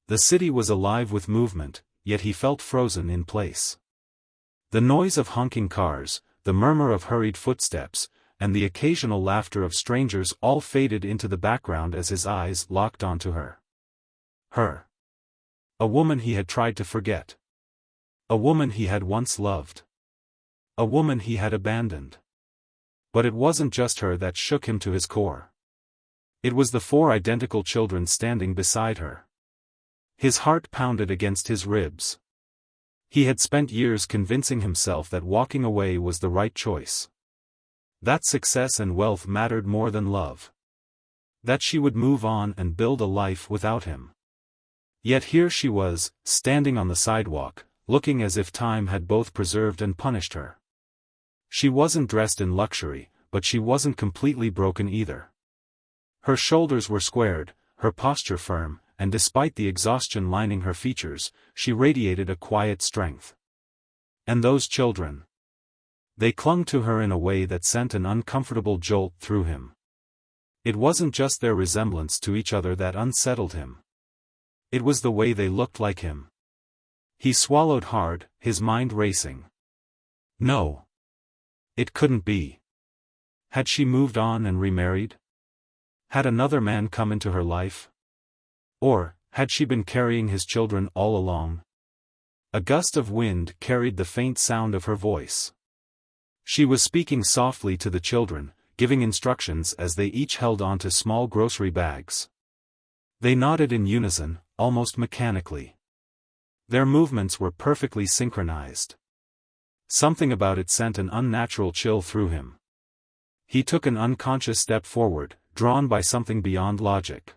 The city was alive with movement, yet he felt frozen in place. The noise of honking cars, the murmur of hurried footsteps, and the occasional laughter of strangers all faded into the background as his eyes locked onto her. Her. A woman he had tried to forget. A woman he had once loved. A woman he had abandoned. But it wasn't just her that shook him to his core. It was the 4 identical children standing beside her. His heart pounded against his ribs. He had spent years convincing himself that walking away was the right choice. That success and wealth mattered more than love. That she would move on and build a life without him. Yet here she was, standing on the sidewalk, looking as if time had both preserved and punished her. She wasn't dressed in luxury, but she wasn't completely broken either. Her shoulders were squared, her posture firm, and despite the exhaustion lining her features, she radiated a quiet strength. And those children. They clung to her in a way that sent an uncomfortable jolt through him. It wasn't just their resemblance to each other that unsettled him. It was the way they looked like him. He swallowed hard, his mind racing. No. It couldn't be. Had she moved on and remarried? Had another man come into her life? Or, had she been carrying his children all along? A gust of wind carried the faint sound of her voice. She was speaking softly to the children, giving instructions as they each held onto small grocery bags. They nodded in unison, almost mechanically. Their movements were perfectly synchronized. Something about it sent an unnatural chill through him. He took an unconscious step forward, drawn by something beyond logic.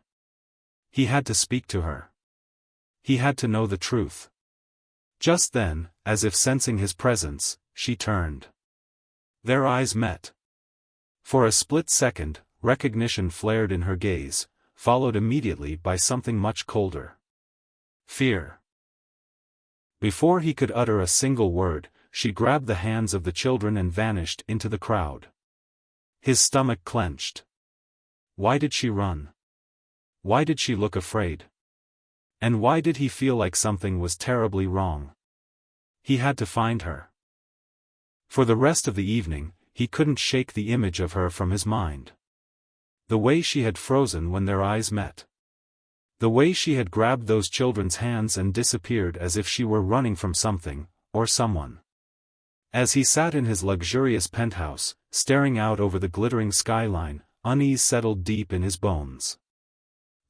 He had to speak to her. He had to know the truth. Just then, as if sensing his presence, she turned. Their eyes met. For a split second, recognition flared in her gaze, followed immediately by something much colder. Fear. Before he could utter a single word, she grabbed the hands of the children and vanished into the crowd. His stomach clenched. Why did she run? Why did she look afraid? And why did he feel like something was terribly wrong? He had to find her. For the rest of the evening, he couldn't shake the image of her from his mind. The way she had frozen when their eyes met. The way she had grabbed those children's hands and disappeared as if she were running from something, or someone. As he sat in his luxurious penthouse, staring out over the glittering skyline, unease settled deep in his bones.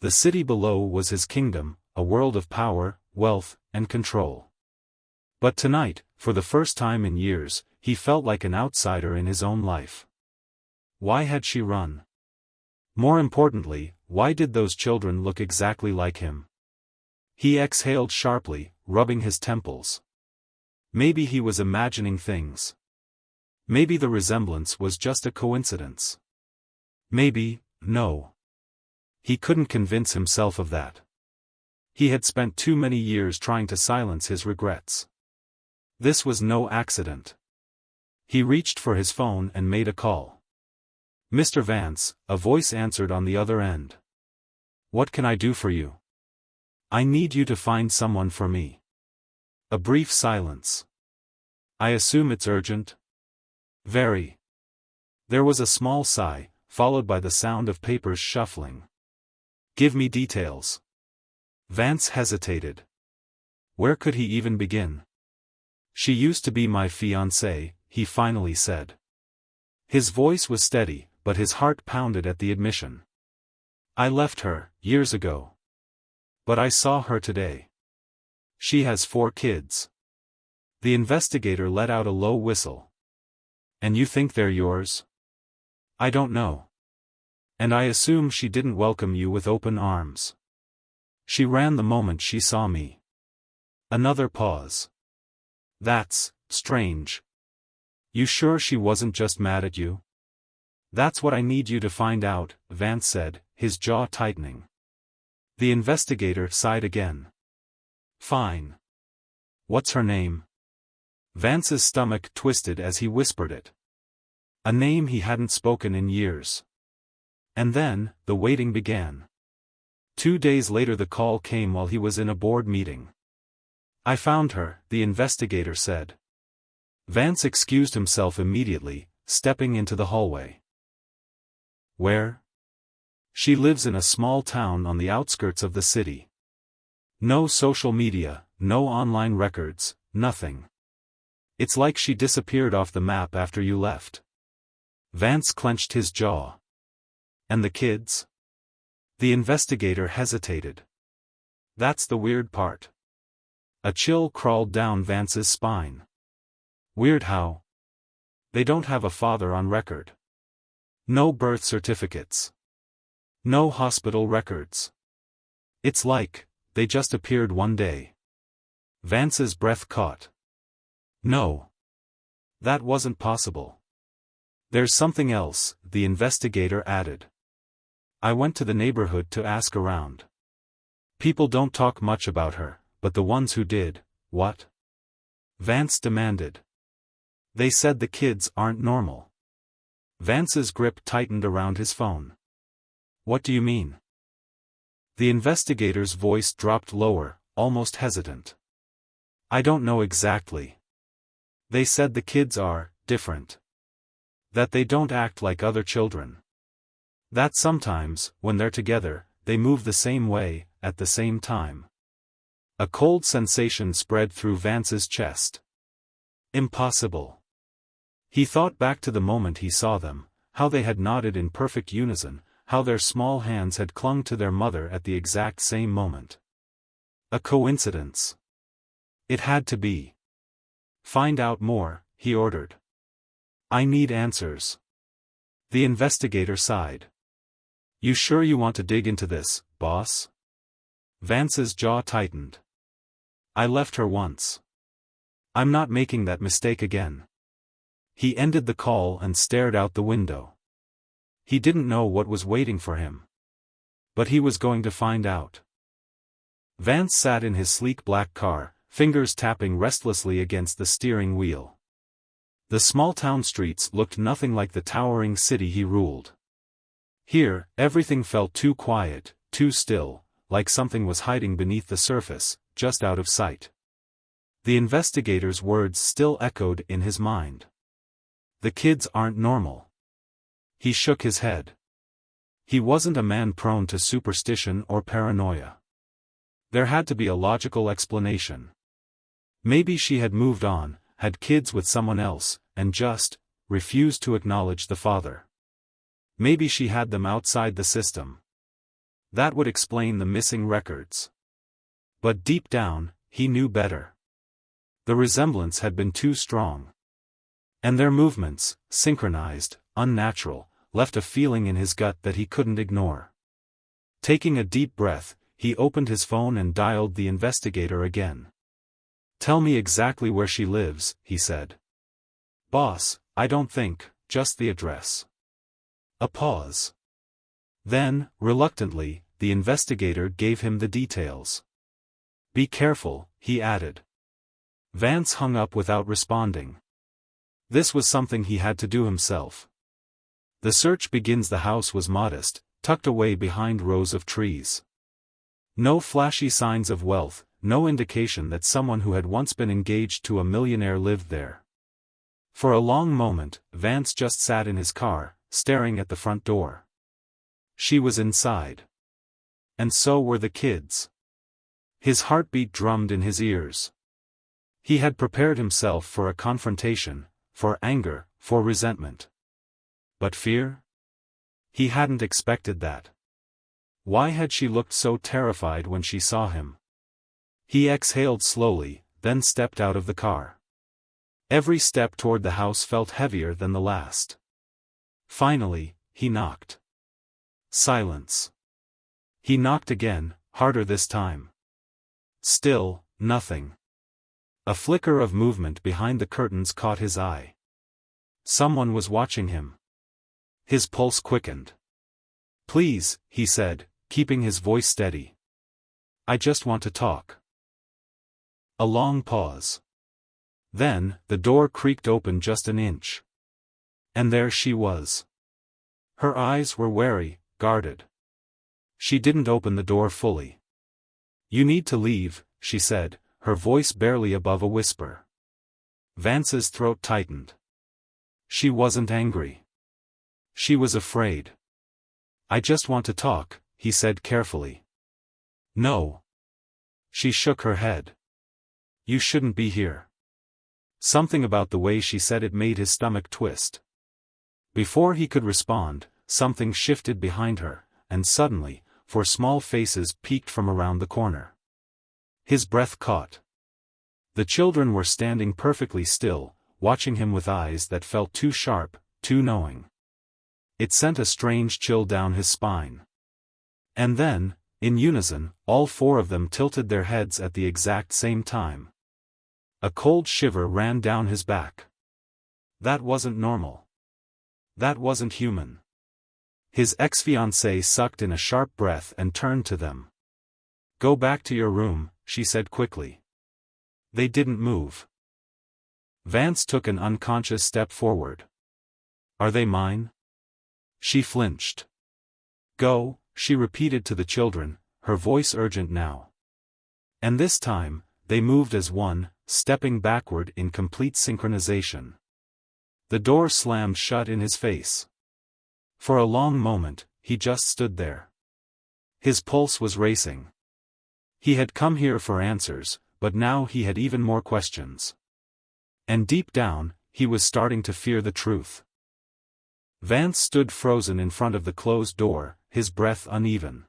The city below was his kingdom, a world of power, wealth, and control. But tonight, for the first time in years, he felt like an outsider in his own life. Why had she run? More importantly, why did those children look exactly like him? He exhaled sharply, rubbing his temples. Maybe he was imagining things. Maybe the resemblance was just a coincidence. Maybe, no. He couldn't convince himself of that. He had spent too many years trying to silence his regrets. This was no accident. He reached for his phone and made a call. Mr. Vance, a voice answered on the other end. What can I do for you? I need you to find someone for me. A brief silence. I assume it's urgent? Very. There was a small sigh, followed by the sound of papers shuffling. Give me details. Vance hesitated. Where could he even begin? She used to be my fiancée, he finally said. His voice was steady, but his heart pounded at the admission. I left her, years ago. But I saw her today. She has 4 kids. The investigator let out a low whistle. And you think they're yours? I don't know. And I assume she didn't welcome you with open arms. She ran the moment she saw me. Another pause. That's strange. You sure she wasn't just mad at you? That's what I need you to find out, Vance said, his jaw tightening. The investigator sighed again. Fine. What's her name? Vance's stomach twisted as he whispered it. A name he hadn't spoken in years. And then, the waiting began. 2 days later the call came while he was in a board meeting. "I found her," the investigator said. Vance excused himself immediately, stepping into the hallway. "Where?" "She lives in a small town on the outskirts of the city. No social media, no online records, nothing. It's like she disappeared off the map after you left." Vance clenched his jaw. "And the kids?" The investigator hesitated. "That's the weird part." A chill crawled down Vance's spine. "Weird how?" "They don't have a father on record. No birth certificates. No hospital records. It's like, they just appeared one day." Vance's breath caught. "No. That wasn't possible." "There's something else," the investigator added. "I went to the neighborhood to ask around. People don't talk much about her, but the ones who did." "What?" Vance demanded. "They said the kids aren't normal." Vance's grip tightened around his phone. "What do you mean?" The investigator's voice dropped lower, almost hesitant. "I don't know exactly. They said the kids are different. That they don't act like other children. That sometimes, when they're together, they move the same way, at the same time." A cold sensation spread through Vance's chest. Impossible. He thought back to the moment he saw them, how they had nodded in perfect unison, how their small hands had clung to their mother at the exact same moment. A coincidence? It had to be. "Find out more," he ordered. "I need answers." The investigator sighed. "You sure you want to dig into this, boss?" Vance's jaw tightened. "I left her once. I'm not making that mistake again." He ended the call and stared out the window. He didn't know what was waiting for him. But he was going to find out. Vance sat in his sleek black car, fingers tapping restlessly against the steering wheel. The small-town streets looked nothing like the towering city he ruled. Here, everything felt too quiet, too still, like something was hiding beneath the surface, just out of sight. The investigator's words still echoed in his mind. "The kids aren't normal." He shook his head. He wasn't a man prone to superstition or paranoia. There had to be a logical explanation. Maybe she had moved on, had kids with someone else, and just refused to acknowledge the father. Maybe she had them outside the system. That would explain the missing records. But deep down, he knew better. The resemblance had been too strong. And their movements, synchronized, unnatural, left a feeling in his gut that he couldn't ignore. Taking a deep breath, he opened his phone and dialed the investigator again. "Tell me exactly where she lives," he said. "Boss, I don't think, just the address." A pause. Then, reluctantly, the investigator gave him the details. "Be careful," he added. Vance hung up without responding. This was something he had to do himself. The search begins. The house was modest, tucked away behind rows of trees. No flashy signs of wealth, no indication that someone who had once been engaged to a millionaire lived there. For a long moment, Vance just sat in his car, staring at the front door. She was inside. And so were the kids. His heartbeat drummed in his ears. He had prepared himself for a confrontation, for anger, for resentment. But fear? He hadn't expected that. Why had she looked so terrified when she saw him? He exhaled slowly, then stepped out of the car. Every step toward the house felt heavier than the last. Finally, he knocked. Silence. He knocked again, harder this time. Still, nothing. A flicker of movement behind the curtains caught his eye. Someone was watching him. His pulse quickened. "Please," he said, keeping his voice steady. "I just want to talk." A long pause. Then, the door creaked open just an inch. And there she was. Her eyes were wary, guarded. She didn't open the door fully. "You need to leave," she said, her voice barely above a whisper. Vance's throat tightened. She wasn't angry. She was afraid. "I just want to talk," he said carefully. "No." She shook her head. "You shouldn't be here." Something about the way she said it made his stomach twist. Before he could respond, something shifted behind her, and suddenly, four small faces peeked from around the corner. His breath caught. The children were standing perfectly still, watching him with eyes that felt too sharp, too knowing. It sent a strange chill down his spine. And then, in unison, all four of them tilted their heads at the exact same time. A cold shiver ran down his back. That wasn't normal. That wasn't human. His ex-fiancée sucked in a sharp breath and turned to them. "Go back to your room," she said quickly. They didn't move. Vance took an unconscious step forward. "Are they mine?" She flinched. "Go," she repeated to the children, her voice urgent now. And this time, they moved as one, stepping backward in complete synchronization. The door slammed shut in his face. For a long moment, he just stood there. His pulse was racing. He had come here for answers, but now he had even more questions. And deep down, he was starting to fear the truth. Vance stood frozen in front of the closed door, his breath uneven.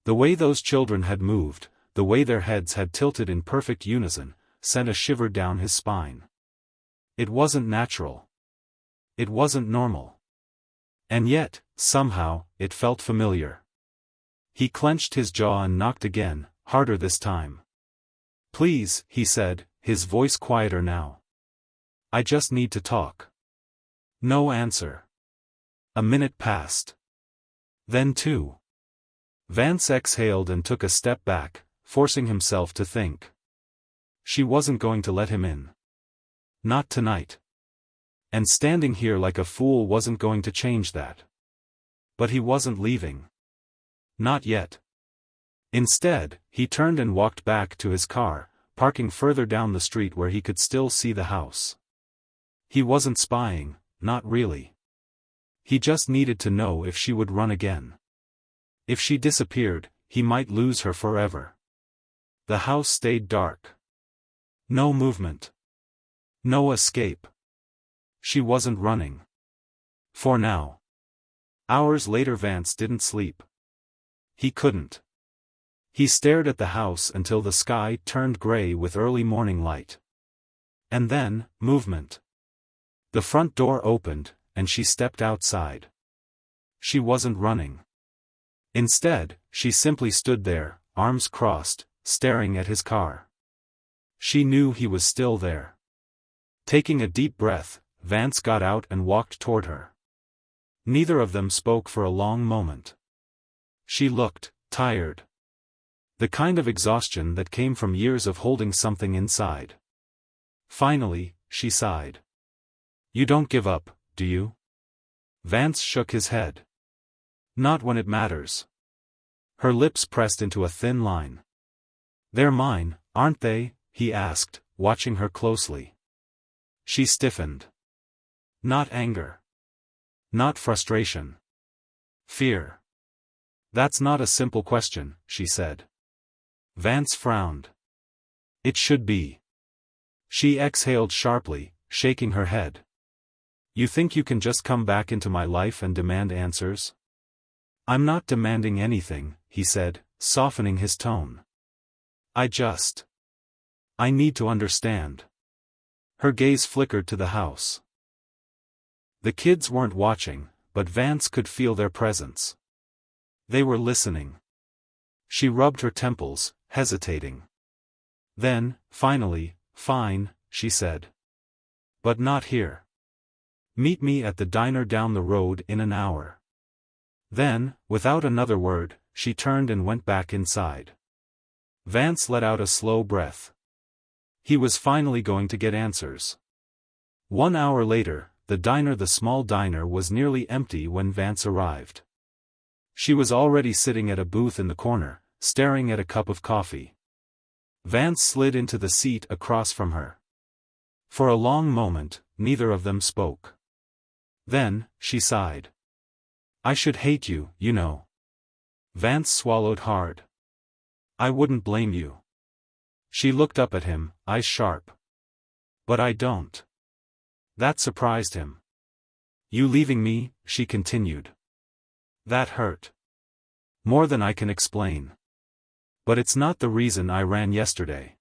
The way those children had moved, the way their heads had tilted in perfect unison, sent a shiver down his spine. It wasn't natural. It wasn't normal. And yet, somehow, it felt familiar. He clenched his jaw and knocked again, harder this time. "Please," he said, his voice quieter now. "I just need to talk." No answer. A minute passed. Then two. Vance exhaled and took a step back, forcing himself to think. She wasn't going to let him in. Not tonight. And standing here like a fool wasn't going to change that. But he wasn't leaving. Not yet. Instead, he turned and walked back to his car, parking further down the street where he could still see the house. He wasn't spying, not really. He just needed to know if she would run again. If she disappeared, he might lose her forever. The house stayed dark. No movement. No escape. She wasn't running. For now. Hours later Vance didn't sleep. He couldn't. He stared at the house until the sky turned gray with early morning light. And then, movement. The front door opened, and she stepped outside. She wasn't running. Instead, she simply stood there, arms crossed, staring at his car. She knew he was still there. Taking a deep breath, Vance got out and walked toward her. Neither of them spoke for a long moment. She looked tired. The kind of exhaustion that came from years of holding something inside. Finally, she sighed. "You don't give up, do you?" Vance shook his head. "Not when it matters." Her lips pressed into a thin line. "They're mine, aren't they?" he asked, watching her closely. She stiffened. "Not anger. Not frustration. Fear." "That's not a simple question," she said. Vance frowned. "It should be." She exhaled sharply, shaking her head. "You think you can just come back into my life and demand answers?" "I'm not demanding anything," he said, softening his tone. I need to understand." Her gaze flickered to the house. The kids weren't watching, but Vance could feel their presence. They were listening. She rubbed her temples, hesitating. Then, finally, "Fine," she said. "But not here. Meet me at the diner down the road in an hour." Then, without another word, she turned and went back inside. Vance let out a slow breath. He was finally going to get answers. 1 hour later, the small diner was nearly empty when Vance arrived. She was already sitting at a booth in the corner, staring at a cup of coffee. Vance slid into the seat across from her. For a long moment, neither of them spoke. Then, she sighed. "I should hate you, you know." Vance swallowed hard. "I wouldn't blame you." She looked up at him, eyes sharp. "But I don't." That surprised him. "You leaving me," she continued. "That hurt. More than I can explain. But it's not the reason I ran yesterday."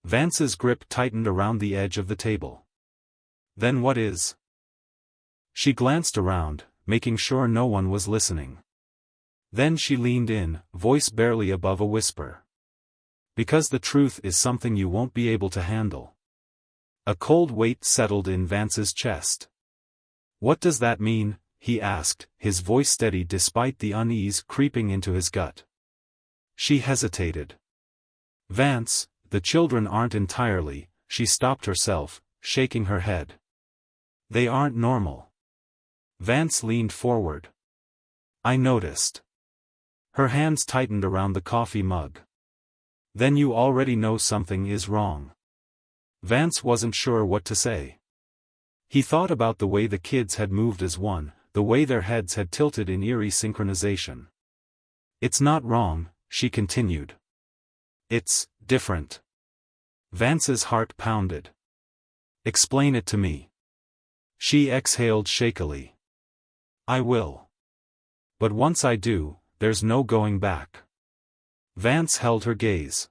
Vance's grip tightened around the edge of the table. "Then what is?" She glanced around, making sure no one was listening. Then she leaned in, voice barely above a whisper. "Because the truth is something you won't be able to handle." A cold weight settled in Vance's chest. "What does that mean?" he asked, his voice steady despite the unease creeping into his gut. She hesitated. "Vance, the children aren't entirely," she stopped herself, shaking her head. "They aren't normal." Vance leaned forward. "I noticed." Her hands tightened around the coffee mug. "Then you already know something is wrong." Vance wasn't sure what to say. He thought about the way the kids had moved as one, the way their heads had tilted in eerie synchronization. "It's not wrong," she continued. "It's different." Vance's heart pounded. "Explain it to me." She exhaled shakily. "I will. But once I do, there's no going back." Vance held her gaze.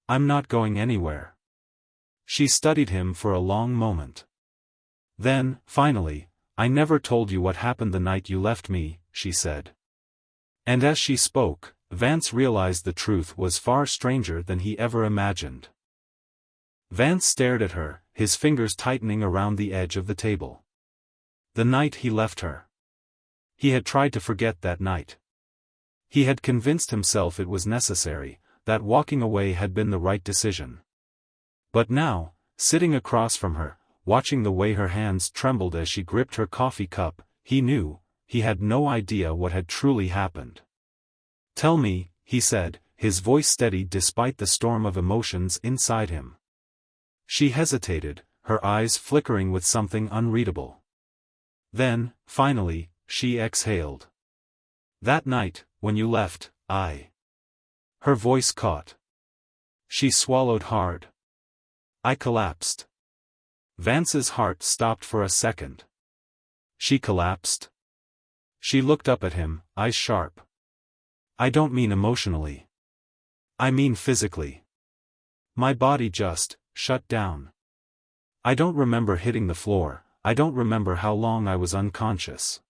"I'm not going anywhere." She studied him for a long moment. Then, finally, "I never told you what happened the night you left me," she said. And as she spoke, Vance realized the truth was far stranger than he ever imagined. Vance stared at her, his fingers tightening around the edge of the table. The night he left her. He had tried to forget that night. He had convinced himself it was necessary, that walking away had been the right decision. But now, sitting across from her, watching the way her hands trembled as she gripped her coffee cup, he knew, he had no idea what had truly happened. "Tell me," he said, his voice steady despite the storm of emotions inside him. She hesitated, her eyes flickering with something unreadable. Then, finally, she exhaled. "That night, when you left, I..." Her voice caught. She swallowed hard. "I collapsed." Vance's heart stopped for a second. She collapsed? She looked up at him, eyes sharp. "I don't mean emotionally. I mean physically. My body just shut down. I don't remember hitting the floor, I don't remember how long I was unconscious.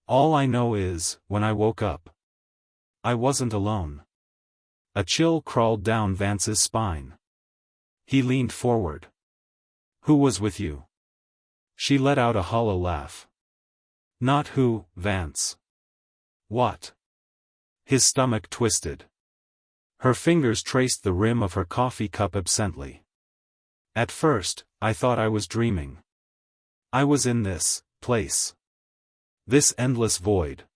All I know is, when I woke up, I wasn't alone." A chill crawled down Vance's spine. He leaned forward. "Who was with you?" She let out a hollow laugh. "Not who, Vance." "What?" His stomach twisted. Her fingers traced the rim of her coffee cup absently. "At first, I thought I was dreaming. I was in this place. This endless void.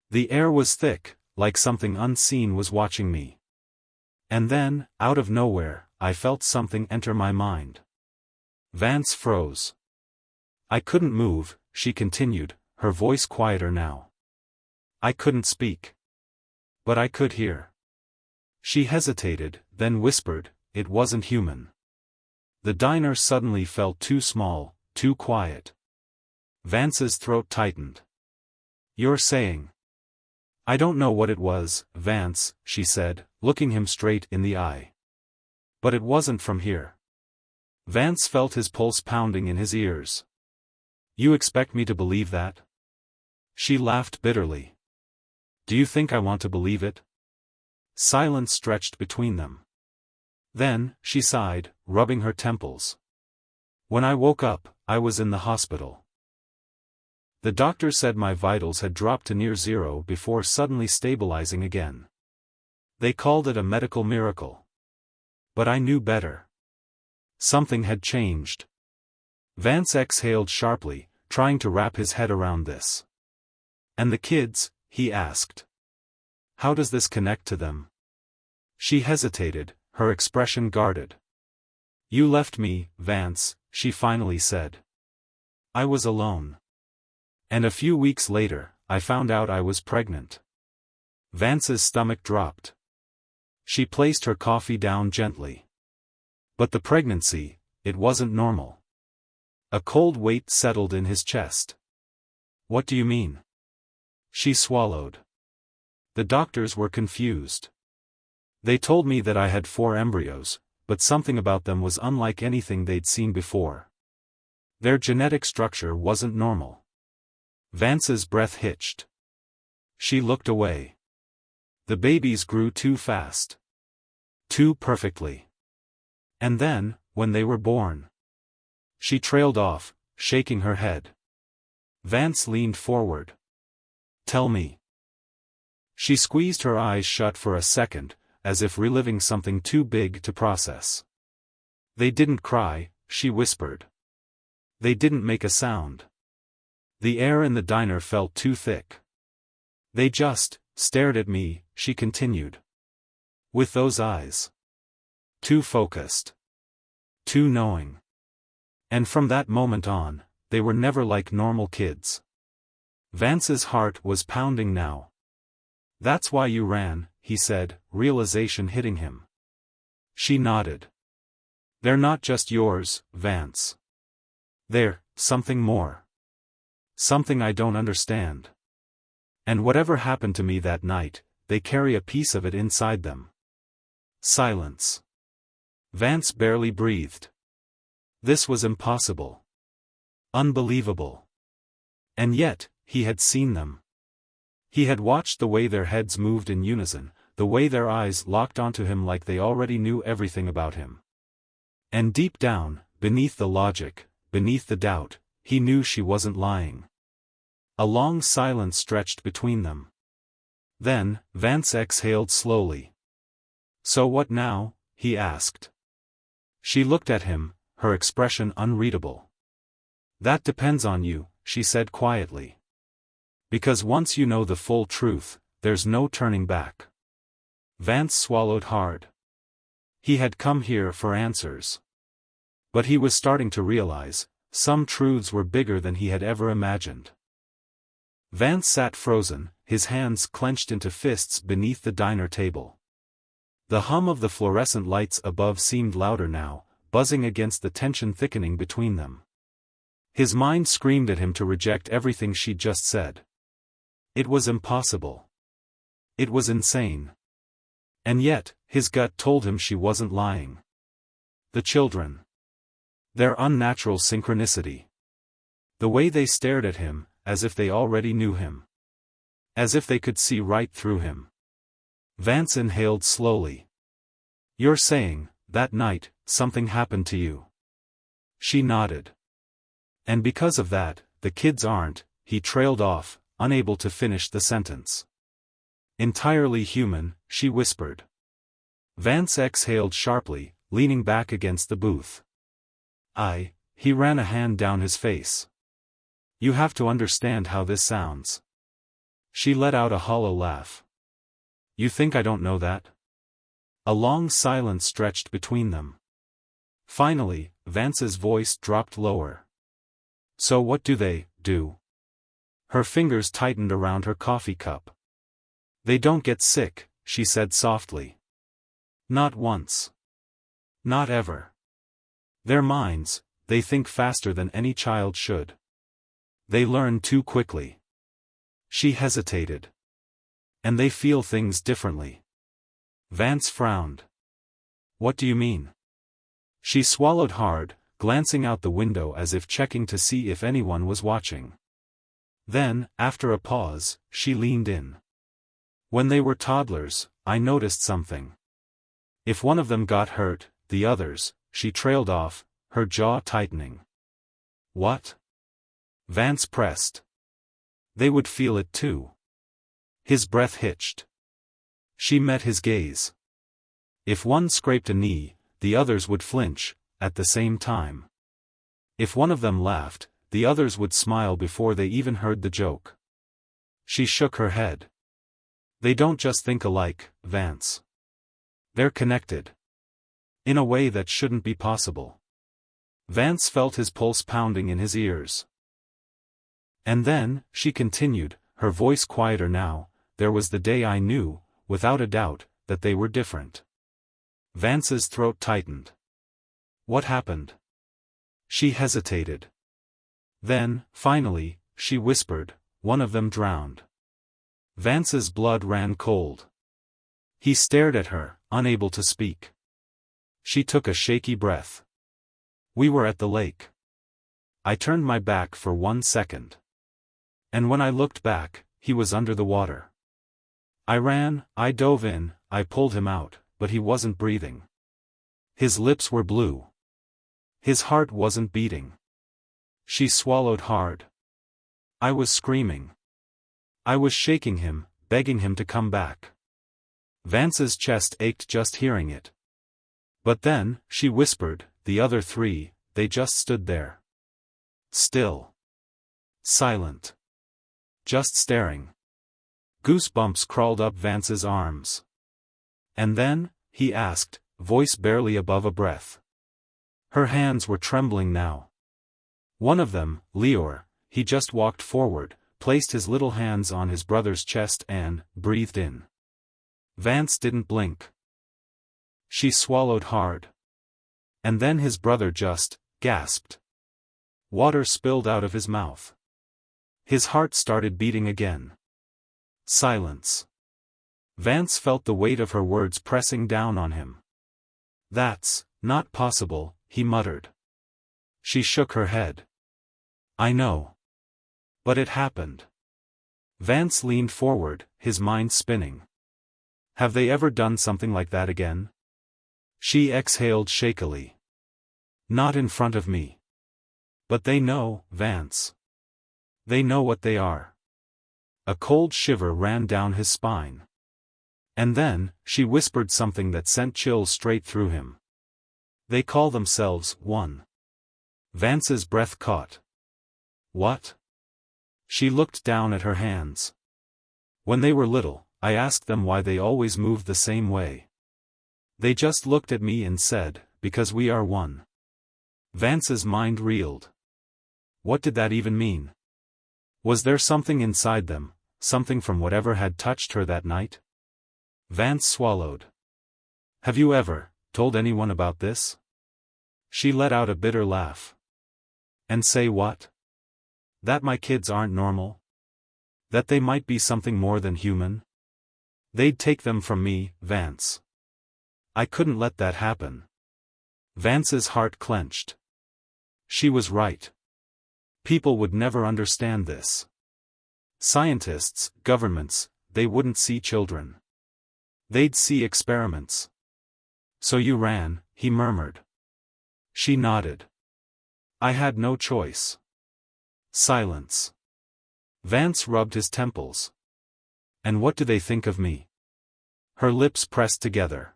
The air was thick, like something unseen was watching me. And then, out of nowhere, I felt something enter my mind." Vance froze. "I couldn't move," she continued, her voice quieter now. "I couldn't speak. But I could hear." She hesitated, then whispered, "It wasn't human." The diner suddenly felt too small, too quiet. Vance's throat tightened. "You're saying..." "I don't know what it was, Vance," she said, looking him straight in the eye. "But it wasn't from here." Vance felt his pulse pounding in his ears. "You expect me to believe that?" She laughed bitterly. "Do you think I want to believe it?" Silence stretched between them. Then, she sighed, rubbing her temples. "When I woke up, I was in the hospital. The doctor said my vitals had dropped to near zero before suddenly stabilizing again. They called it a medical miracle. But I knew better. Something had changed." Vance exhaled sharply, trying to wrap his head around this. "And the kids, he asked. How does this connect to them? She hesitated, her expression guarded. You left me, Vance, she finally said. I was alone. And a few weeks later, I found out I was pregnant. Vance's stomach dropped. She placed her coffee down gently. But the pregnancy, it wasn't normal. A cold weight settled in his chest. What do you mean? She swallowed. The doctors were confused. They told me that I had 4 embryos, but something about them was unlike anything they'd seen before. Their genetic structure wasn't normal. Vance's breath hitched. She looked away. The babies grew too fast. Too perfectly. And then, when they were born. She trailed off, shaking her head. Vance leaned forward. Tell me. She squeezed her eyes shut for a second, as if reliving something too big to process. They didn't cry, she whispered. They didn't make a sound. The air in the diner felt too thick. They just stared at me, she continued. With those eyes. Too focused. Too knowing. And from that moment on, they were never like normal kids. Vance's heart was pounding now. That's why you ran, he said, realization hitting him. She nodded. They're not just yours, Vance. They're something more. Something I don't understand. And whatever happened to me that night, they carry a piece of it inside them. Silence. Vance barely breathed. This was impossible. Unbelievable. And yet, he had seen them. He had watched the way their heads moved in unison, the way their eyes locked onto him like they already knew everything about him. And deep down, beneath the logic, beneath the doubt, he knew she wasn't lying. A long silence stretched between them. Then, Vance exhaled slowly. So what now? He asked. She looked at him, her expression unreadable. That depends on you, she said quietly. Because once you know the full truth, there's no turning back. Vance swallowed hard. He had come here for answers. But he was starting to realize, some truths were bigger than he had ever imagined. Vance sat frozen, his hands clenched into fists beneath the diner table. The hum of the fluorescent lights above seemed louder now, buzzing against the tension thickening between them. His mind screamed at him to reject everything she'd just said. It was impossible. It was insane. And yet, his gut told him she wasn't lying. The children. Their unnatural synchronicity. The way they stared at him, as if they already knew him. As if they could see right through him. Vance inhaled slowly. You're saying, that night, something happened to you. She nodded. And because of that, the kids aren't, he trailed off, unable to finish the sentence. Entirely human, she whispered. Vance exhaled sharply, leaning back against the booth. He ran a hand down his face. You have to understand how this sounds. She let out a hollow laugh. You think I don't know that? A long silence stretched between them. Finally, Vance's voice dropped lower. So what do they do? Her fingers tightened around her coffee cup. They don't get sick, she said softly. Not once. Not ever. Their minds, they think faster than any child should. They learn too quickly. She hesitated. And they feel things differently. Vance frowned. What do you mean? She swallowed hard, glancing out the window as if checking to see if anyone was watching. Then, after a pause, she leaned in. When they were toddlers, I noticed something. If one of them got hurt, the others, she trailed off, her jaw tightening. What? Vance pressed. They would feel it too. His breath hitched. She met his gaze. If one scraped a knee, the others would flinch, at the same time. If one of them laughed, the others would smile before they even heard the joke. She shook her head. They don't just think alike, Vance. They're connected. In a way that shouldn't be possible. Vance felt his pulse pounding in his ears. And then, she continued, her voice quieter now, there was the day I knew, without a doubt, that they were different. Vance's throat tightened. What happened? She hesitated. Then, finally, she whispered, one of them drowned. Vance's blood ran cold. He stared at her, unable to speak. She took a shaky breath. We were at the lake. I turned my back for 1 second. And when I looked back, he was under the water. I ran, I dove in, I pulled him out, but he wasn't breathing. His lips were blue. His heart wasn't beating. She swallowed hard. I was screaming. I was shaking him, begging him to come back. Vance's chest ached just hearing it. But then, she whispered, the other 3, they just stood there. Still. Silent. Just staring. Goosebumps crawled up Vance's arms. And then, he asked, voice barely above a breath. Her hands were trembling now. One of them, Leor, he just walked forward, placed his little hands on his brother's chest and breathed in. Vance didn't blink. She swallowed hard. And then his brother just gasped. Water spilled out of his mouth. His heart started beating again. Silence. Vance felt the weight of her words pressing down on him. That's not possible, he muttered. She shook her head. I know. But it happened. Vance leaned forward, his mind spinning. Have they ever done something like that again? She exhaled shakily. Not in front of me. But they know, Vance. They know what they are. A cold shiver ran down his spine. And then, she whispered something that sent chills straight through him. They call themselves one. Vance's breath caught. What? She looked down at her hands. When they were little, I asked them why they always moved the same way. They just looked at me and said, because we are one. Vance's mind reeled. What did that even mean? Was there something inside them, something from whatever had touched her that night? Vance swallowed. Have you ever told anyone about this? She let out a bitter laugh. And say what? That my kids aren't normal? That they might be something more than human? They'd take them from me, Vance. I couldn't let that happen. Vance's heart clenched. She was right. People would never understand this. Scientists, governments, they wouldn't see children. They'd see experiments. So you ran, he murmured. She nodded. I had no choice. Silence. Vance rubbed his temples. And what do they think of me? Her lips pressed together.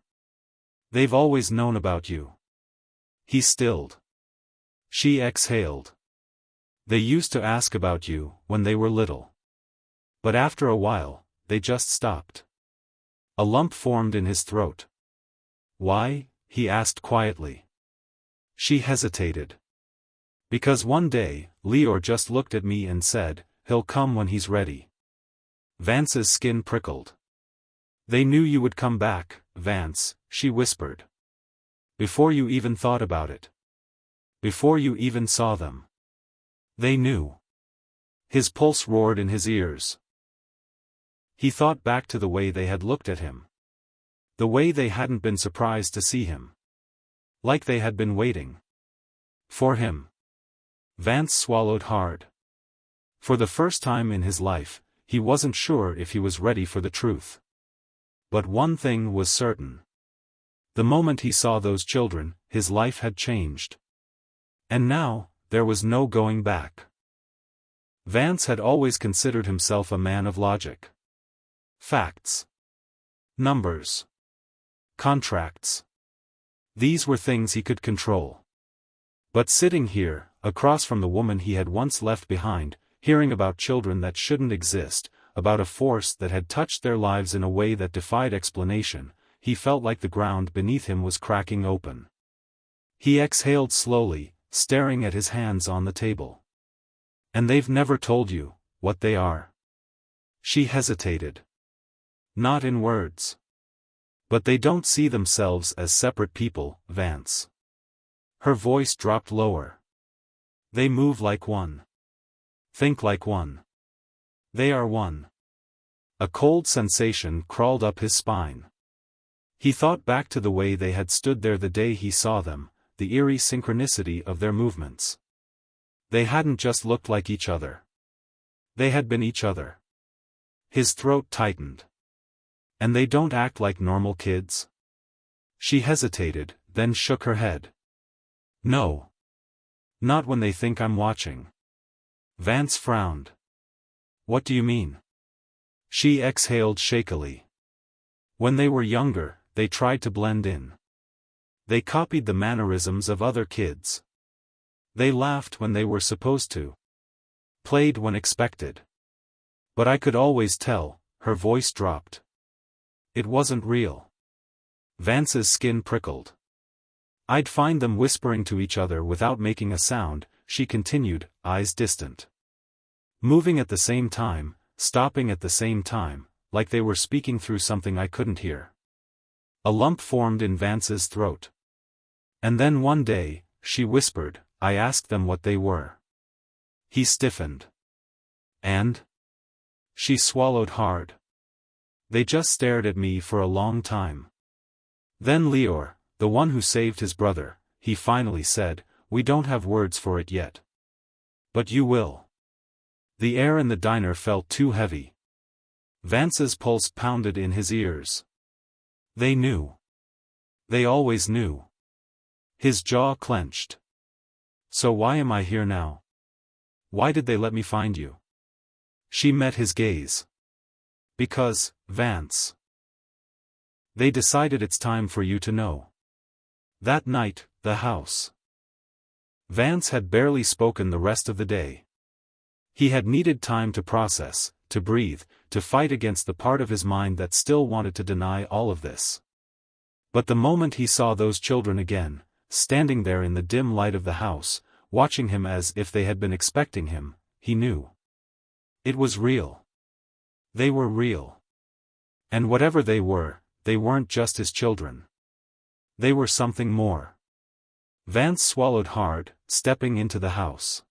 They've always known about you. He stilled. She exhaled. They used to ask about you, when they were little. But after a while, they just stopped. A lump formed in his throat. Why? He asked quietly. She hesitated. Because one day, Leor just looked at me and said, he'll come when he's ready. Vance's skin prickled. They knew you would come back, Vance, she whispered. Before you even thought about it. Before you even saw them. They knew. His pulse roared in his ears. He thought back to the way they had looked at him. The way they hadn't been surprised to see him. Like they had been waiting. For him. Vance swallowed hard. For the first time in his life, he wasn't sure if he was ready for the truth. But one thing was certain. The moment he saw those children, his life had changed. And now, there was no going back. Vance had always considered himself a man of logic. Facts. Numbers. Contracts. These were things he could control. But sitting here, across from the woman he had once left behind, hearing about children that shouldn't exist, about a force that had touched their lives in a way that defied explanation. He felt like the ground beneath him was cracking open. He exhaled slowly, staring at his hands on the table. "And they've never told you what they are?" She hesitated. "Not in words. But they don't see themselves as separate people, Vance." Her voice dropped lower. "They move like one. Think like one. They are one." A cold sensation crawled up his spine. He thought back to the way they had stood there the day he saw them, the eerie synchronicity of their movements. They hadn't just looked like each other. They had been each other. His throat tightened. "And they don't act like normal kids?" She hesitated, then shook her head. "No. Not when they think I'm watching." Vance frowned. "What do you mean?" She exhaled shakily. "When they were younger, they tried to blend in. They copied the mannerisms of other kids. They laughed when they were supposed to. Played when expected. But I could always tell." Her voice dropped. "It wasn't real." Vance's skin prickled. "I'd find them whispering to each other without making a sound," she continued, eyes distant. "Moving at the same time, stopping at the same time, like they were speaking through something I couldn't hear." A lump formed in Vance's throat. "And then one day," she whispered, "I asked them what they were." He stiffened. "And?" She swallowed hard. "They just stared at me for a long time. Then Leor, the one who saved his brother, he finally said, 'We don't have words for it yet. But you will.'" The air in the diner felt too heavy. Vance's pulse pounded in his ears. They knew. They always knew. His jaw clenched. "So why am I here now? Why did they let me find you?" She met his gaze. "Because, Vance. They decided it's time for you to know." That night, the house. Vance had barely spoken the rest of the day. He had needed time to process, to breathe, to fight against the part of his mind that still wanted to deny all of this. But the moment he saw those children again, standing there in the dim light of the house, watching him as if they had been expecting him, he knew. It was real. They were real. And whatever they weren't just his children. They were something more. Vance swallowed hard, stepping into the house.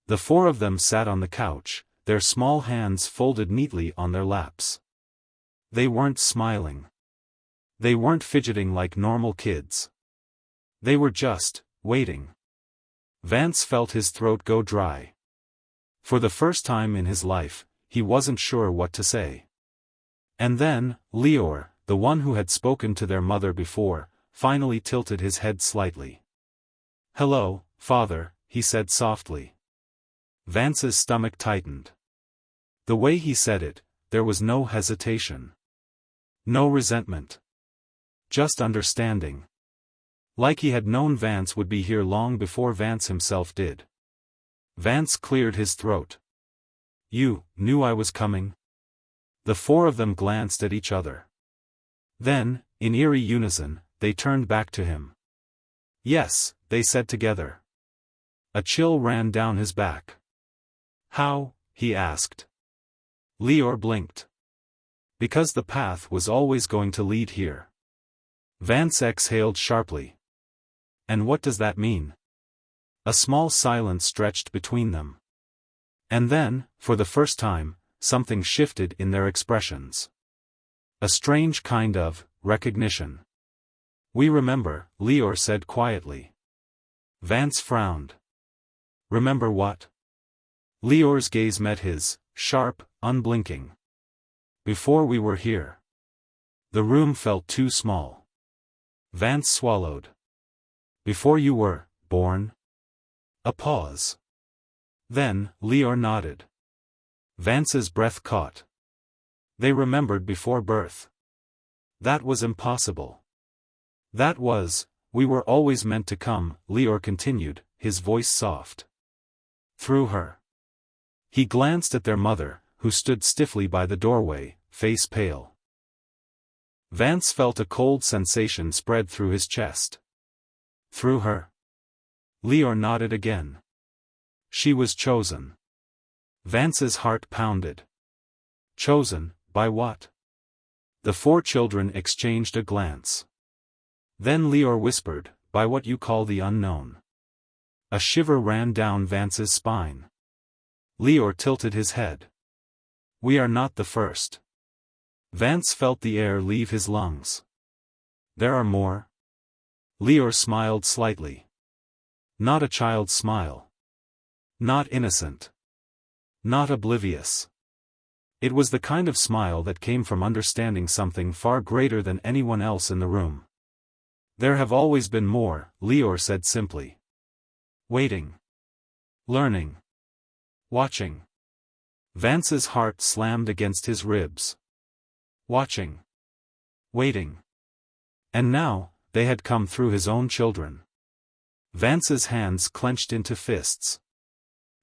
The four of them sat on the couch, their small hands folded neatly on their laps. They weren't smiling. They weren't fidgeting like normal kids. They were just waiting. Vance felt his throat go dry. For the first time in his life, he wasn't sure what to say. And then, Leor, the one who had spoken to their mother before, finally tilted his head slightly. "Hello, Father," he said softly. Vance's stomach tightened. The way he said it, there was no hesitation. No resentment. Just understanding. Like he had known Vance would be here long before Vance himself did. Vance cleared his throat. "You knew I was coming?" The four of them glanced at each other. Then, in eerie unison, they turned back to him. "Yes," they said together. A chill ran down his back. "How?" he asked. Leor blinked. "Because the path was always going to lead here." Vance exhaled sharply. "And what does that mean?" A small silence stretched between them. And then, for the first time, something shifted in their expressions. A strange kind of recognition. "We remember," Leor said quietly. Vance frowned. "Remember what?" Leor's gaze met his, sharp, unblinking. "Before we were here." The room felt too small. Vance swallowed. "Before you were born?" A pause. Then, Leor nodded. Vance's breath caught. They remembered before birth. That was impossible. That was, we were always meant to come, Leor continued, his voice soft. Through her. He glanced at their mother, who stood stiffly by the doorway, face pale. Vance felt a cold sensation spread through his chest. Through her? Leor nodded again. She was chosen. Vance's heart pounded. Chosen, by what? The four children exchanged a glance. Then Leor whispered, by what you call the unknown. A shiver ran down Vance's spine. Leor tilted his head. We are not the first. Vance felt the air leave his lungs. There are more? Leor smiled slightly. Not a child's smile. Not innocent. Not oblivious. It was the kind of smile that came from understanding something far greater than anyone else in the room. There have always been more, Leor said simply. Waiting. Learning. Watching. Vance's heart slammed against his ribs. Watching. Waiting. And now, they had come through his own children. Vance's hands clenched into fists.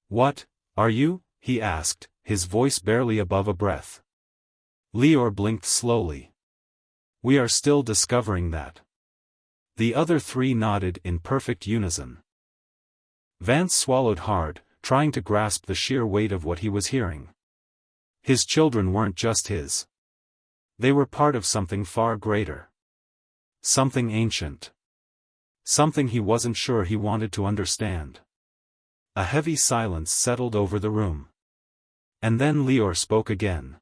What, are you? He asked, his voice barely above a breath. Leor blinked slowly. We are still discovering that. The other three nodded in perfect unison. Vance swallowed hard, trying to grasp the sheer weight of what he was hearing. His children weren't just his. They were part of something far greater. Something ancient. Something he wasn't sure he wanted to understand. A heavy silence settled over the room. And then Leor spoke again.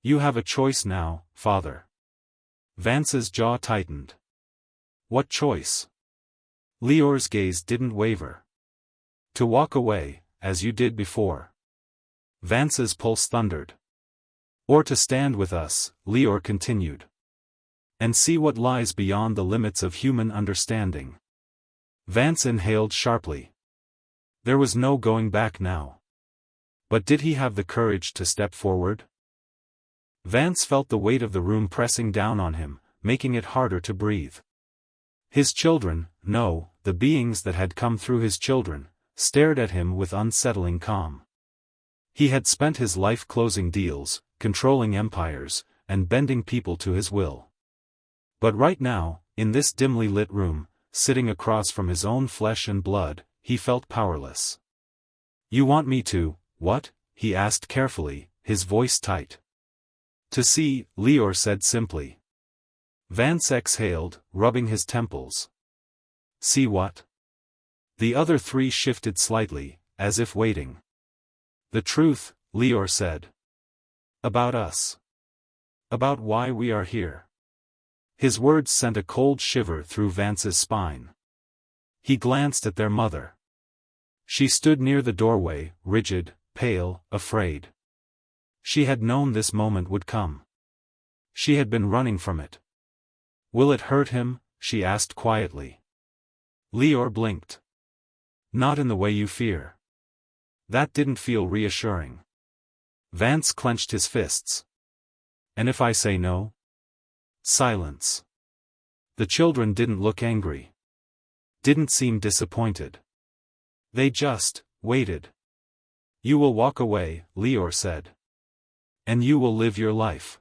You have a choice now, Father. Vance's jaw tightened. What choice? Leor's gaze didn't waver. To walk away, as you did before. Vance's pulse thundered. Or to stand with us, Leor continued. And see what lies beyond the limits of human understanding. Vance inhaled sharply. There was no going back now. But did he have the courage to step forward? Vance felt the weight of the room pressing down on him, making it harder to breathe. His children, no, the beings that had come through his children, stared at him with unsettling calm. He had spent his life closing deals, controlling empires, and bending people to his will. But right now, in this dimly lit room, sitting across from his own flesh and blood, he felt powerless. You want me to, what? He asked carefully, his voice tight. To see, Leor said simply. Vance exhaled, rubbing his temples. See what? The other three shifted slightly, as if waiting. The truth, Leor said. About us. About why we are here. His words sent a cold shiver through Vance's spine. He glanced at their mother. She stood near the doorway, rigid, pale, afraid. She had known this moment would come. She had been running from it. Will it hurt him? She asked quietly. Leor blinked. Not in the way you fear. That didn't feel reassuring. Vance clenched his fists. And if I say no? Silence. The children didn't look angry. Didn't seem disappointed. They just waited. You will walk away, Leor said. And you will live your life.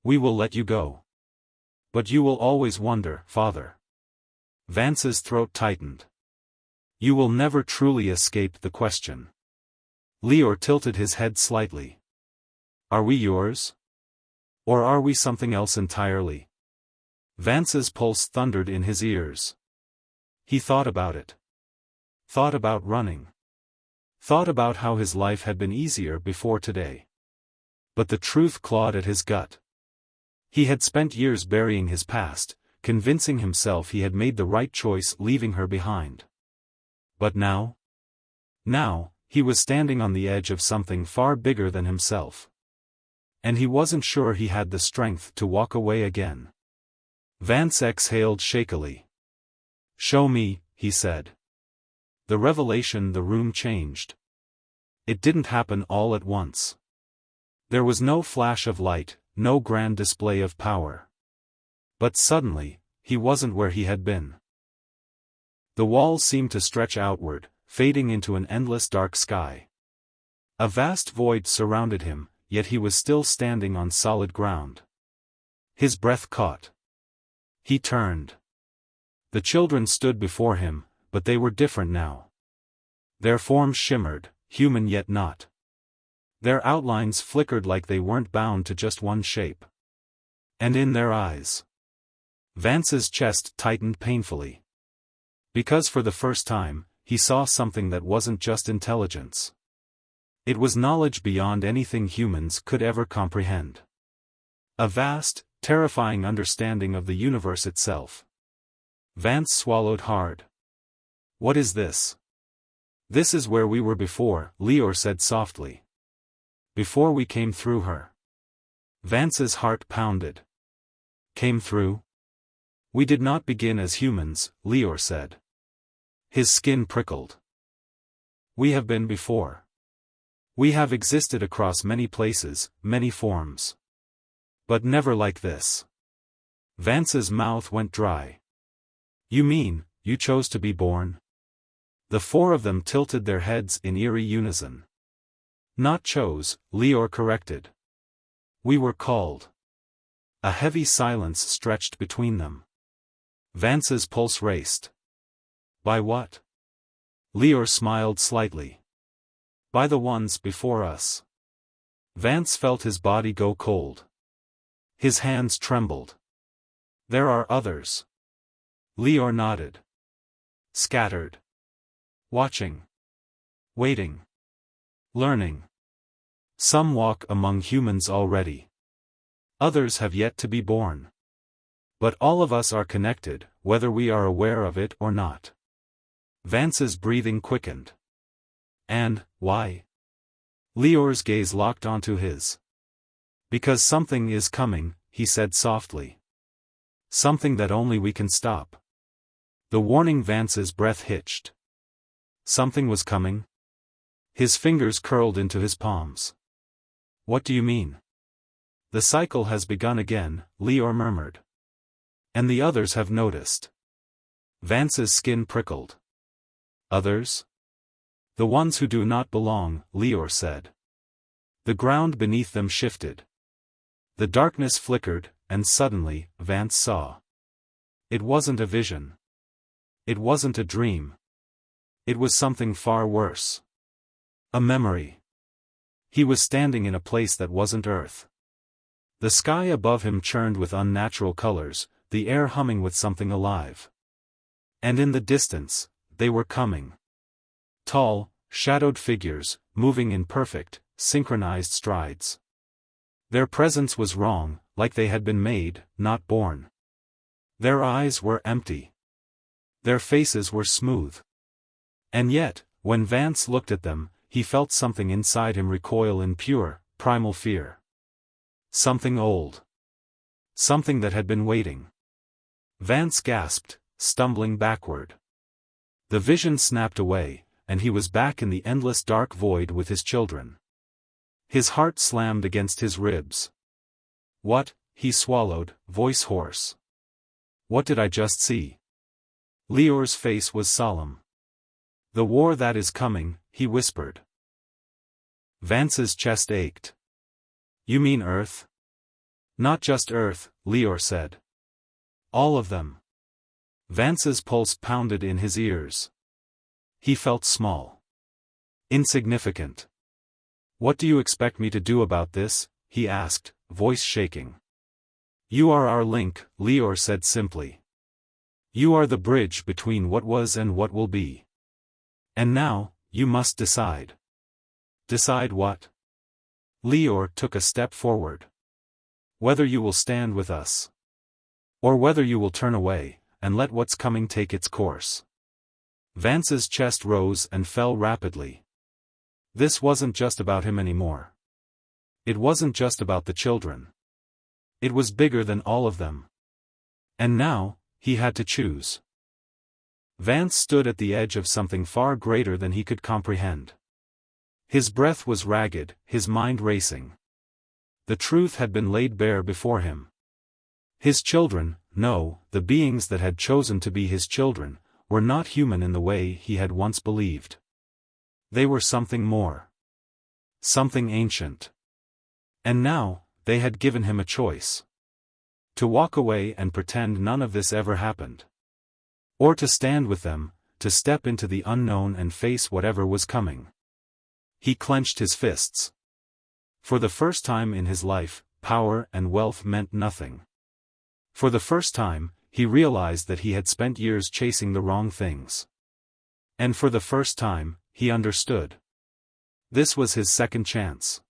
We will let you go. But you will always wonder, Father. Vance's throat tightened. You will never truly escape the question. Leor tilted his head slightly. Are we yours? Or are we something else entirely? Vance's pulse thundered in his ears. He thought about it. Thought about running. Thought about how his life had been easier before today. But the truth clawed at his gut. He had spent years burying his past, convincing himself he had made the right choice leaving her behind. But now? Now, he was standing on the edge of something far bigger than himself. And he wasn't sure he had the strength to walk away again. Vance exhaled shakily. Show me, he said. The revelation, the room changed. It didn't happen all at once. There was no flash of light, no grand display of power. But suddenly, he wasn't where he had been. The walls seemed to stretch outward, fading into an endless dark sky. A vast void surrounded him, yet he was still standing on solid ground. His breath caught. He turned. The children stood before him, but they were different now. Their forms shimmered, human yet not. Their outlines flickered like they weren't bound to just one shape. And in their eyes, Vance's chest tightened painfully. Because for the first time, he saw something that wasn't just intelligence. It was knowledge beyond anything humans could ever comprehend. A vast, terrifying understanding of the universe itself. Vance swallowed hard. What is this? This is where we were before, Leor said softly. Before we came through her. Vance's heart pounded. Came through? We did not begin as humans, Leor said. His skin prickled. We have been before. We have existed across many places, many forms. But never like this. Vance's mouth went dry. You mean, you chose to be born? The four of them tilted their heads in eerie unison. Not chose, Leor corrected. We were called. A heavy silence stretched between them. Vance's pulse raced. By what? Leor smiled slightly. By the ones before us. Vance felt his body go cold. His hands trembled. There are others. Leor nodded. Scattered. Watching. Waiting. Learning. Some walk among humans already. Others have yet to be born. But all of us are connected, whether we are aware of it or not. Vance's breathing quickened. And, why? Leor's gaze locked onto his. Because something is coming, he said softly. Something that only we can stop. The warning Vance's breath hitched. Something was coming? His fingers curled into his palms. What do you mean? The cycle has begun again, Leor murmured. And the others have noticed. Vance's skin prickled. Others? The ones who do not belong, Leor said. The ground beneath them shifted. The darkness flickered, and suddenly, Vance saw. It wasn't a vision. It wasn't a dream. It was something far worse. A memory. He was standing in a place that wasn't Earth. The sky above him churned with unnatural colors, the air humming with something alive. And in the distance, they were coming. Tall, shadowed figures, moving in perfect, synchronized strides. Their presence was wrong, like they had been made, not born. Their eyes were empty. Their faces were smooth. And yet, when Vance looked at them, he felt something inside him recoil in pure, primal fear. Something old. Something that had been waiting. Vance gasped, stumbling backward. The vision snapped away, and he was back in the endless dark void with his children. His heart slammed against his ribs. What? He swallowed, voice hoarse. What did I just see? Leor's face was solemn. The war that is coming, he whispered. Vance's chest ached. You mean Earth? Not just Earth, Leor said. All of them. Vance's pulse pounded in his ears. He felt small. Insignificant. What do you expect me to do about this? He asked, voice shaking. You are our link, Leor said simply. You are the bridge between what was and what will be. And now, you must decide. Decide what? Leor took a step forward. Whether you will stand with us. Or whether you will turn away, and let what's coming take its course. Vance's chest rose and fell rapidly. This wasn't just about him anymore. It wasn't just about the children. It was bigger than all of them. And now, he had to choose. Vance stood at the edge of something far greater than he could comprehend. His breath was ragged, his mind racing. The truth had been laid bare before him. His children, no, the beings that had chosen to be his children, were not human in the way he had once believed. They were something more. something ancient. And now, they had given him a choice. To walk away and pretend none of this ever happened. Or to stand with them, to step into the unknown and face whatever was coming. He clenched his fists. For the first time in his life, power and wealth meant nothing. For the first time, he realized that he had spent years chasing the wrong things. And for the first time, he understood. This was his second chance.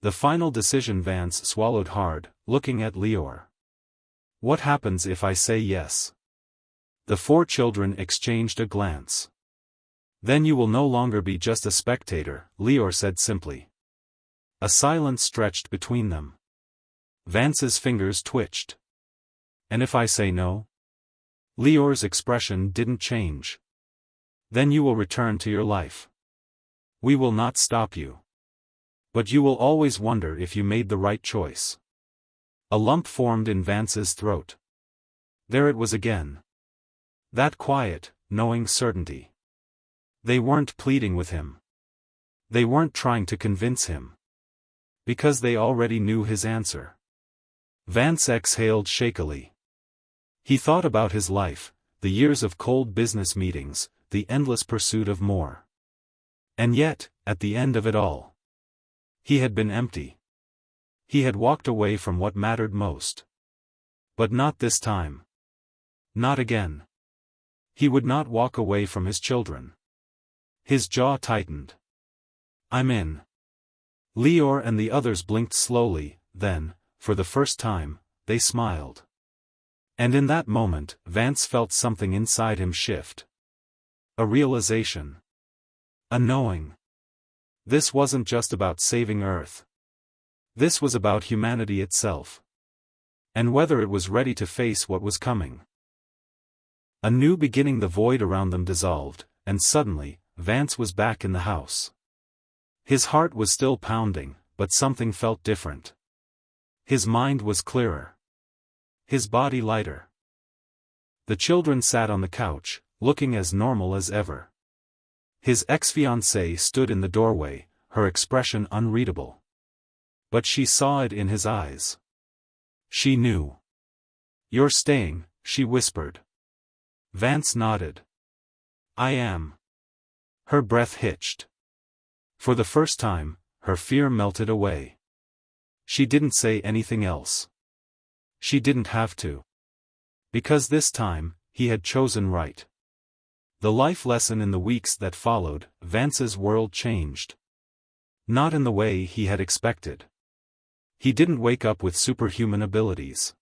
The final decision. Vance swallowed hard, looking at Leor. What happens if I say yes? The four children exchanged a glance. Then you will no longer be just a spectator, Leor said simply. A silence stretched between them. Vance's fingers twitched. And if I say no? Leor's expression didn't change. Then you will return to your life. We will not stop you. But you will always wonder if you made the right choice. A lump formed in Vance's throat. There it was again. That quiet, knowing certainty. They weren't pleading with him. They weren't trying to convince him. Because they already knew his answer. Vance exhaled shakily. He thought about his life, the years of cold business meetings, the endless pursuit of more. And yet, at the end of it all, he had been empty. He had walked away from what mattered most. But not this time. Not again. He would not walk away from his children. His jaw tightened. I'm in. Leor and the others blinked slowly, then, for the first time, they smiled. And in that moment, Vance felt something inside him shift. A realization. A knowing. This wasn't just about saving Earth. This was about humanity itself. And whether it was ready to face what was coming. A new beginning. The void around them dissolved, and suddenly, Vance was back in the house. His heart was still pounding, but something felt different. His mind was clearer. His body lighter. The children sat on the couch, looking as normal as ever. His ex-fiancée stood in the doorway, her expression unreadable. But she saw it in his eyes. She knew. You're staying, she whispered. Vance nodded. I am. Her breath hitched. For the first time, her fear melted away. She didn't say anything else. She didn't have to. Because this time, he had chosen right. The life lesson. In the weeks that followed, Vance's world changed. Not in the way he had expected. He didn't wake up with superhuman abilities.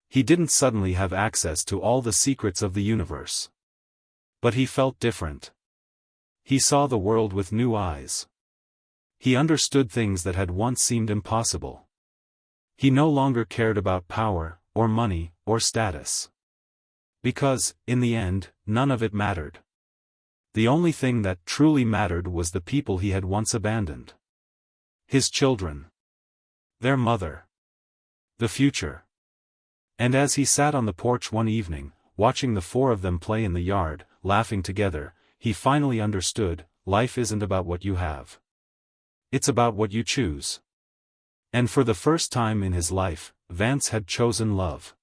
He didn't suddenly have access to all the secrets of the universe. But he felt different. He saw the world with new eyes. He understood things that had once seemed impossible. He no longer cared about power, or money, or status. Because, in the end, none of it mattered. The only thing that truly mattered was the people he had once abandoned. His children. Their mother. The future. And as he sat on the porch one evening, watching the four of them play in the yard, laughing together, he finally understood, life isn't about what you have. It's about what you choose. And for the first time in his life, Vance had chosen love.